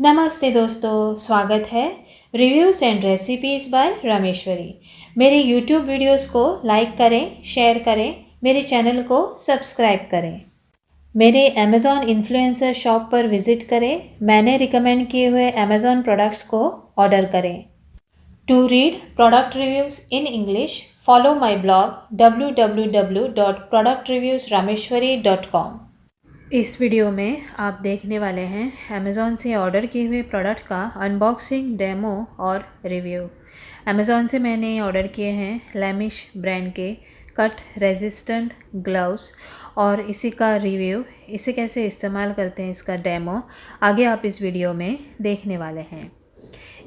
नमस्ते दोस्तों, स्वागत है reviews and recipes by Rameshwari. मेरे यूट्यूब वीडियोस को लाइक करें, शेयर करें, मेरे चैनल को सब्सक्राइब करें। मेरे अमेज़ॉन इन्फ्लुएंसर शॉप पर विज़िट करें, मैंने रिकमेंड किए हुए अमेज़ॉन प्रोडक्ट्स को ऑर्डर करें। To read product reviews in English, follow my blog www.productreviewsrameshwari.com। इस वीडियो में आप देखने वाले हैं अमेज़ॉन से ऑर्डर किए हुए प्रोडक्ट का अनबॉक्सिंग, डेमो और रिव्यू। अमेज़ॉन से मैंने ऑर्डर किए हैं लैमिश ब्रांड के कट रेजिस्टेंट ग्लव्स और इसी का रिव्यू, इसे कैसे इस्तेमाल करते हैं, इसका डेमो आगे आप इस वीडियो में देखने वाले हैं।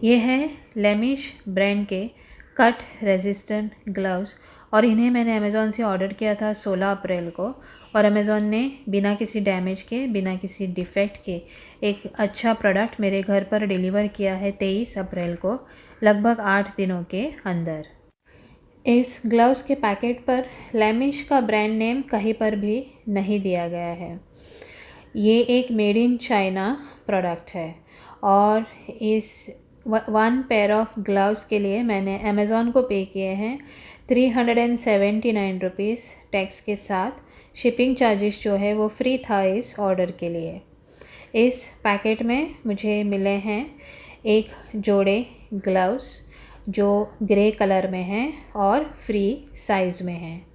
ये है लैमिश ब्रांड के कट रेजिस्टेंट ग्लव्स और इन्हें मैंने अमेज़ॉन से ऑर्डर किया था 16 अप्रैल को और अमेज़ॉन ने बिना किसी डैमेज के, बिना किसी डिफ़ेक्ट के एक अच्छा प्रोडक्ट मेरे घर पर डिलीवर किया है 23 अप्रैल को, लगभग 8 दिनों के अंदर। इस ग्लव्स के पैकेट पर लैमिश का ब्रांड नेम कहीं पर भी नहीं दिया गया है। ये एक मेड इन चाइना प्रोडक्ट है और इस 1 पेयर ऑफ ग्लव्स के लिए मैंने अमेज़ॉन को पे किए हैं 379 रुपीज़ टैक्स के साथ। शिपिंग चार्जेस जो है वो फ्री था इस ऑर्डर के लिए। इस पैकेट में मुझे मिले हैं एक जोड़े ग्लव्स जो ग्रे कलर में हैं और फ्री साइज़ में हैं।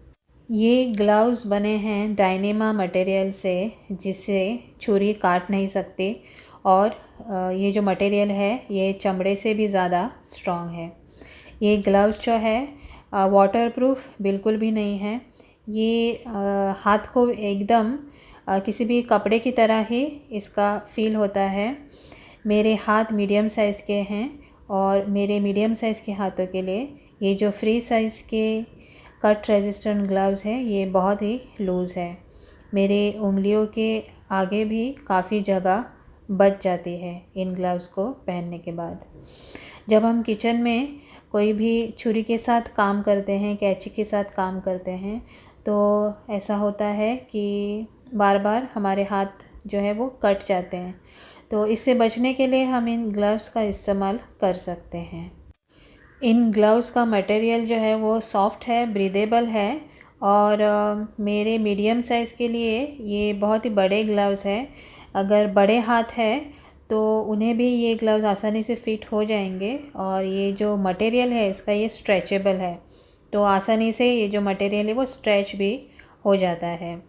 ये ग्लव्स बने हैं डायनेमा मटेरियल से, जिसे छुरी काट नहीं सकती और ये जो मटेरियल है ये चमड़े से भी ज़्यादा स्ट्रॉन्ग है। ये ग्लव्स जो है वाटरप्रूफ बिल्कुल भी नहीं है। ये हाथ को एकदम किसी भी कपड़े की तरह ही इसका फ़ील होता है। मेरे हाथ मीडियम साइज़ के हैं और मेरे मीडियम साइज़ के हाथों के लिए ये जो फ्री साइज़ के कट रेजिस्टेंट ग्लव्स हैं ये बहुत ही लूज़ है। मेरे उंगलियों के आगे भी काफ़ी जगह बच जाती है इन ग्लव्स को पहनने के बाद। जब हम किचन में कोई भी छुरी के साथ काम करते हैं, कैंची के साथ काम करते हैं, तो ऐसा होता है कि बार बार हमारे हाथ जो है वो कट जाते हैं। तो इससे बचने के लिए हम इन ग्लव्स का इस्तेमाल कर सकते हैं। इन ग्लव्स का मटेरियल जो है वो सॉफ्ट है, ब्रीदेबल है और मेरे मीडियम साइज़ के लिए ये बहुत ही बड़े ग्लव्स हैं। अगर बड़े हाथ है तो उन्हें भी ये ग्लव्स आसानी से फिट हो जाएंगे और ये जो मटेरियल है इसका ये स्ट्रेचेबल है, तो आसानी से ये जो मटेरियल है वो स्ट्रेच भी हो जाता है।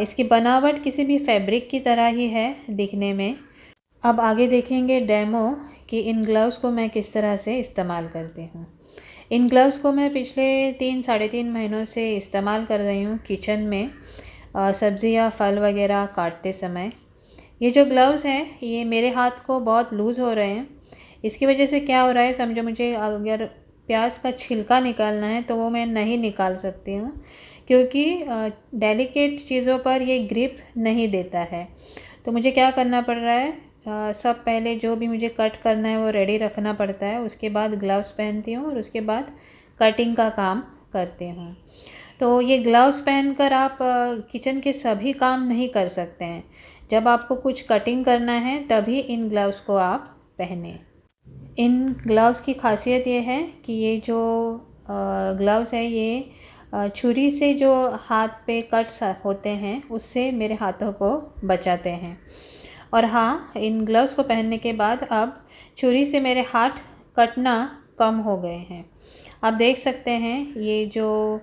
इसकी बनावट किसी भी फैब्रिक की तरह ही है दिखने में। अब आगे देखेंगे डेमो कि इन ग्लव्स को मैं किस तरह से इस्तेमाल करती हूँ। इन ग्लव्स को मैं पिछले 3-3.5 महीनों से इस्तेमाल कर रही हूँ किचन में सब्ज़ी या फल वगैरह काटते समय। ये जो ग्लव्स हैं ये मेरे हाथ को बहुत लूज़ हो रहे हैं। इसकी वजह से क्या हो रहा है समझो, मुझे अगर प्याज का छिलका निकालना है तो वो मैं नहीं निकाल सकती हूँ क्योंकि डेलिकेट चीज़ों पर ये ग्रिप नहीं देता है। तो मुझे क्या करना पड़ रहा है, सब पहले जो भी मुझे कट करना है वो रेडी रखना पड़ता है, उसके बाद ग्लव्स पहनती हूँ और उसके बाद कटिंग का काम करती हूँ। तो ये ग्लव्स पहनकर आप किचन के सभी काम नहीं कर सकते हैं। जब आपको कुछ कटिंग करना है तभी इन ग्लव्स को आप पहने। इन ग्लव्स की खासियत ये है कि ये जो ग्लव्स है ये छुरी से जो हाथ पे कट्स होते हैं उससे मेरे हाथों को बचाते हैं। और हाँ, इन ग्लव्स को पहनने के बाद अब छुरी से मेरे हाथ कटना कम हो गए हैं। आप देख सकते हैं ये जो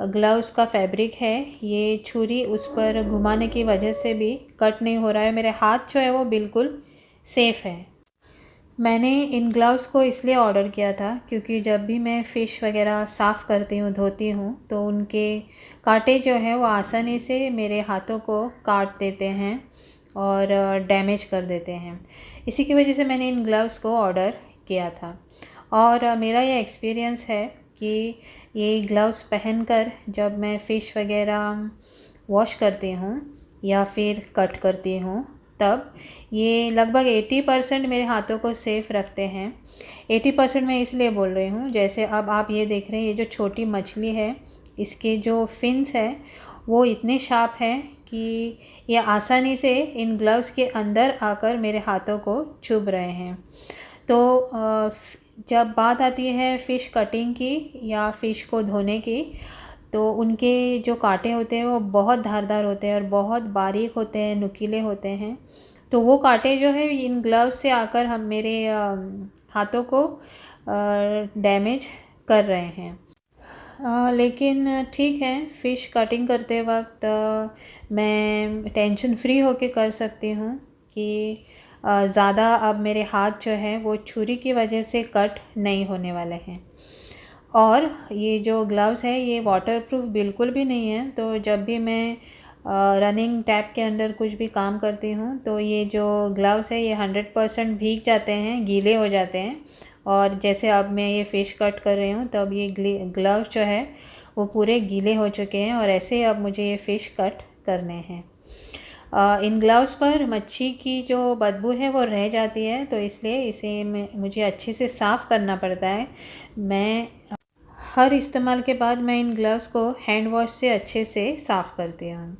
ग्लव्स का फैब्रिक है ये छुरी उस पर घुमाने की वजह से भी कट नहीं हो रहा है। मेरे हाथ जो है वो बिल्कुल सेफ़ है। मैंने इन ग्लव्स को इसलिए ऑर्डर किया था क्योंकि जब भी मैं फ़िश वगैरह साफ़ करती हूँ, धोती हूँ, तो उनके कांटे जो हैं वो आसानी से मेरे हाथों को काट देते हैं और डैमेज कर देते हैं। इसी की वजह से मैंने इन ग्लव्स को ऑर्डर किया था और मेरा ये एक्सपीरियंस है कि ये ग्लव्स पहनकर जब मैं फ़िश वगैरह वॉश करती हूँ या फिर कट करती हूँ तब ये लगभग 80% मेरे हाथों को सेफ़ रखते हैं। 80% मैं इसलिए बोल रही हूँ, जैसे अब आप ये देख रहे हैं ये जो छोटी मछली है इसके जो फिन्स हैं वो इतने शार्प हैं कि ये आसानी से इन ग्लव्स के अंदर आकर मेरे हाथों को चुभ रहे हैं। तो जब बात आती है फ़िश कटिंग की या फ़िश को धोने की, तो उनके जो कांटे होते हैं वो बहुत धारदार होते हैं और बहुत बारीक होते हैं, नुकीले होते हैं। तो वो कांटे जो है इन ग्लव्स से आकर हम मेरे हाथों को डैमेज कर रहे हैं। लेकिन ठीक है, फ़िश कटिंग करते वक्त मैं टेंशन फ्री होके कर सकती हूँ कि ज़्यादा अब मेरे हाथ जो है वो छुरी की वजह से कट नहीं होने वाले हैं। और ये जो ग्लव्स है ये वाटरप्रूफ बिल्कुल भी नहीं है, तो जब भी मैं रनिंग टैप के अंडर कुछ भी काम करती हूँ तो ये जो ग्लव्स है ये 100% भीग जाते हैं, गीले हो जाते हैं। और जैसे अब मैं ये फ़िश कट कर रही हूँ तब ये ग्लव्स जो है वो पूरे गीले हो चुके हैं और ऐसे अब मुझे ये फ़िश कट करने हैं। इन ग्लव्स पर मच्छी की जो बदबू है वो रह जाती है, तो इसलिए इसे मुझे अच्छे से साफ़ करना पड़ता है। मैं हर इस्तेमाल के बाद मैं इन ग्लव्स को हैंड वॉश से अच्छे से साफ़ करती हूँ।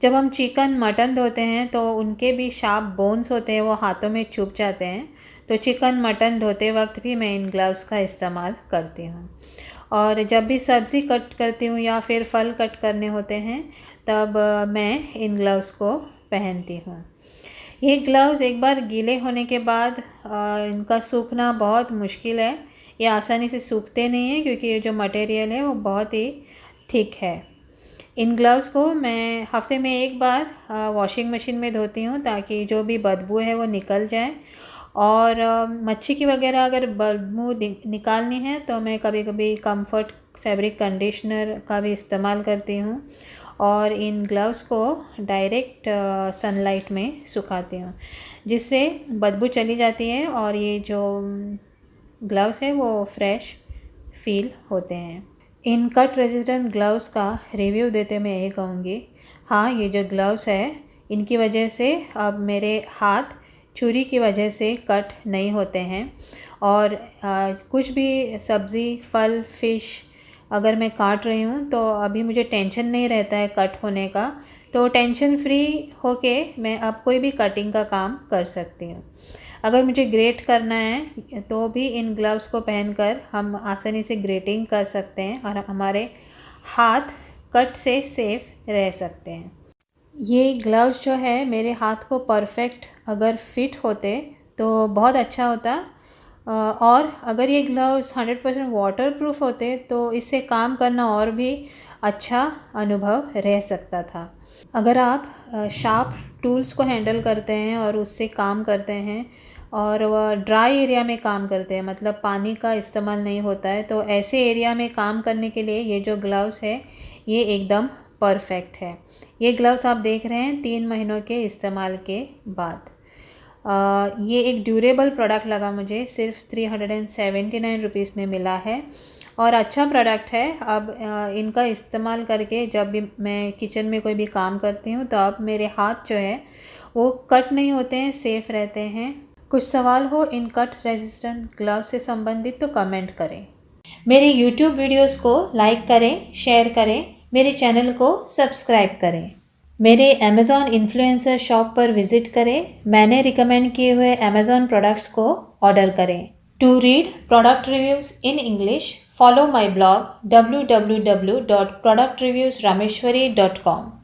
जब हम चिकन मटन धोते हैं तो उनके भी शार्प बोन्स होते हैं, वो हाथों में चुभ जाते हैं। तो चिकन मटन धोते वक्त भी मैं इन ग्लव्स का इस्तेमाल करती हूँ। और जब भी सब्ज़ी कट करती हूँ या फिर फल कट करने होते हैं तब मैं इन ग्लव्स को पहनती हूँ। ये ग्लव्स एक बार गीले होने के बाद इनका सूखना बहुत मुश्किल है। ये आसानी से सूखते नहीं हैं क्योंकि ये जो मटेरियल है वो बहुत ही थिक है। इन ग्लव्स को मैं हफ्ते में एक बार वॉशिंग मशीन में धोती हूँ ताकि जो भी बदबू है वो निकल जाए। और मच्छी की वगैरह अगर बदबू निकालनी है तो मैं कभी कभी कम्फर्ट फैब्रिक कंडीशनर का भी इस्तेमाल करती हूँ और इन ग्लव्स को डायरेक्ट सनलाइट में सुखाती हूँ, जिससे बदबू चली जाती है और ये जो ग्लव्स है वो फ्रेश फील होते हैं। इन कट रेजिस्टेंट ग्लव्स का रिव्यू देते मैं यही कहूँगी, हाँ ये जो ग्लव्स है इनकी वजह से अब मेरे हाथ छुरी की वजह से कट नहीं होते हैं। और कुछ भी सब्ज़ी, फल, फ़िश अगर मैं काट रही हूँ तो अभी मुझे टेंशन नहीं रहता है कट होने का, तो टेंशन फ्री होके मैं अब कोई भी कटिंग का काम कर सकती हूँ। अगर मुझे ग्रेट करना है तो भी इन ग्लव्स को पहनकर हम आसानी से ग्रेटिंग कर सकते हैं और हमारे हाथ कट से सेफ रह सकते हैं। ये ग्लव्स जो है मेरे हाथ को परफेक्ट अगर फिट होते तो बहुत अच्छा होता। और अगर ये ग्लव्स 100% वाटरप्रूफ होते तो इससे काम करना और भी अच्छा अनुभव रह सकता था। अगर आप शार्प टूल्स को हैंडल करते हैं और उससे काम करते हैं और वह ड्राई एरिया में काम करते हैं, मतलब पानी का इस्तेमाल नहीं होता है, तो ऐसे एरिया में काम करने के लिए ये जो ग्लव्स है ये एकदम परफेक्ट है। ये ग्लव्स आप देख रहे हैं 3 महीनों के इस्तेमाल के बाद। ये एक ड्यूरेबल प्रोडक्ट लगा मुझे, सिर्फ 379 रुपीज़ में मिला है और अच्छा प्रोडक्ट है। अब इनका इस्तेमाल करके जब भी मैं किचन में कोई भी काम करती हूँ तो अब मेरे हाथ जो है वो कट नहीं होते हैं, सेफ़ रहते हैं। कुछ सवाल हो इन कट रेजिस्टेंट ग्लव से संबंधित तो कमेंट करें। मेरे YouTube वीडियोस को लाइक करें, शेयर करें, मेरे चैनल को सब्सक्राइब करें। मेरे अमेज़ॉन इन्फ्लुएंसर शॉप पर विज़िट करें, मैंने रिकमेंड किए हुए अमेज़ॉन प्रोडक्ट्स को ऑर्डर करें। To read product reviews in English, follow my blog www.productreviewsrameshwari.com.